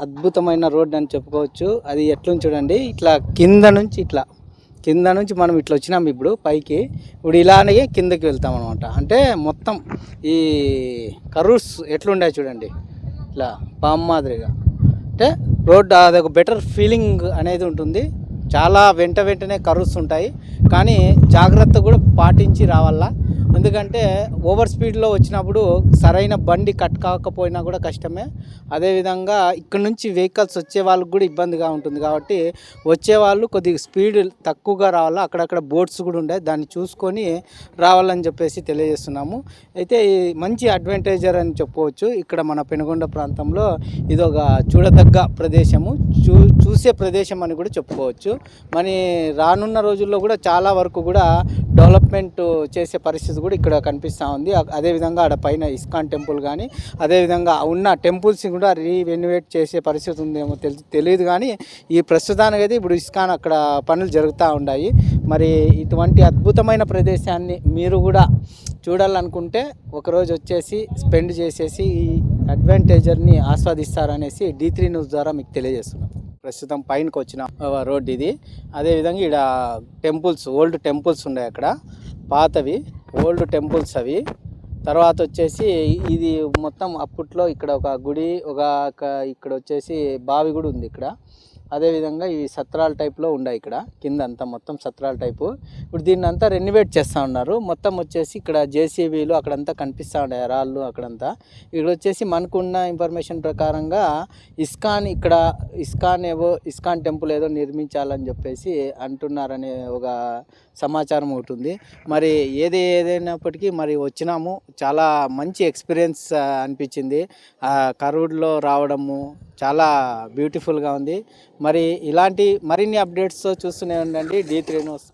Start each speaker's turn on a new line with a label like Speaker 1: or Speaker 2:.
Speaker 1: అద్భుతమైన రోడ్ అని చెప్పుకోవచ్చు. అది ఎట్లుంది చూడండి, ఇట్లా కింద నుంచి మనం ఇట్లా వచ్చినాం ఇప్పుడు పైకి. ఇప్పుడు ఇలానే కిందకి వెళ్తాం అనమాట. అంటే మొత్తం ఈ కర్వ్స్ ఎట్లుండే చూడండి, ఇట్లా పామ్ మాదిరిగా. అంటే రోడ్ అదొక బెటర్ ఫీలింగ్ అనేది ఉంటుంది. చాలా వెంటనే కర్వ్స్ ఉంటాయి, కానీ జాగ్రత్త కూడా పాటించి రావాలా. ఎందుకంటే ఓవర్ స్పీడ్లో వచ్చినప్పుడు సరైన బండి కట్ కాకపోయినా కూడా కష్టమే. అదేవిధంగా ఇక్కడ నుంచి వెహికల్స్ వచ్చే వాళ్ళకి కూడా ఇబ్బందిగా ఉంటుంది. కాబట్టి వచ్చేవాళ్ళు కొద్దిగా స్పీడ్ తక్కువగా రావాలా. అక్కడక్కడ బోర్డ్స్ కూడా ఉండే, దాన్ని చూసుకొని రావాలని చెప్పేసి తెలియజేస్తున్నాము. అయితే ఈ మంచి అడ్వాంటేజర్ అని చెప్పుకోవచ్చు. ఇక్కడ మన పెనుగొండ ప్రాంతంలో ఇదొక చూడదగ్గ ప్రదేశము, చూసే ప్రదేశం అని కూడా చెప్పుకోవచ్చు. మరి రానున్న రోజుల్లో కూడా చాలా వరకు కూడా డెవలప్మెంట్ చేసే పరిస్థితి కూడా ఇక్కడ కనిపిస్తూ ఉంది. అదేవిధంగా ఆడ పైన ఇస్కాన్ టెంపుల్ కానీ, అదేవిధంగా ఉన్న టెంపుల్స్ని కూడా రీవెన్యువేట్ చేసే పరిస్థితి ఉందేమో తెలియదు. కానీ ఈ ప్రస్తుతానికి అయితే ఇప్పుడు ఇస్కాన్ అక్కడ పనులు జరుగుతూ ఉన్నాయి. మరి ఇటువంటి అద్భుతమైన ప్రదేశాన్ని మీరు కూడా చూడాలనుకుంటే ఒకరోజు వచ్చేసి స్పెండ్ చేసేసి ఈ అడ్వాంటేజర్ని ఆస్వాదిస్తారనేసి D3 న్యూస్ ద్వారా మీకు తెలియజేస్తున్నాం. ప్రస్తుతం పైనకి వచ్చిన రోడ్ ఇది. అదేవిధంగా ఇక్కడ టెంపుల్స్, ఓల్డ్ టెంపుల్స్ ఉన్నాయి అక్కడ, పాతవి ఓల్డ్ టెంపుల్స్ అవి. తర్వాత వచ్చేసి ఇది మొత్తం అప్పట్లో ఇక్కడ ఒక గుడి, ఇక్కడ వచ్చేసి బావి కూడా ఉంది ఇక్కడ. అదేవిధంగా ఈ సత్రాల టైప్లో ఉన్నాయి ఇక్కడ కింద అంతా, మొత్తం సత్రాల టైపు. ఇప్పుడు దీన్ని అంతా రెన్యువేట్ చేస్తూ ఉన్నారు. మొత్తం వచ్చేసి ఇక్కడ JCBలు అక్కడంతా కనిపిస్తూ ఉన్నాయి, రాళ్ళు అక్కడంతా. ఇక్కడ వచ్చేసి మనకున్న ఇన్ఫర్మేషన్ ప్రకారంగా ఇస్కాన్ టెంపుల్ ఏదో నిర్మించాలని చెప్పేసి అంటున్నారనే ఒక సమాచారం ఒకటి ఉంది. మరి ఏదైనప్పటికీ మరి వచ్చినాము, చాలా మంచి ఎక్స్పీరియన్స్ అనిపించింది. కర్వ్డ్లో రావడము చాలా బ్యూటిఫుల్గా ఉంది. మరి ఇలాంటి మరిన్ని అప్డేట్స్ చూస్తూనే ఉండండి D3 న్యూస్.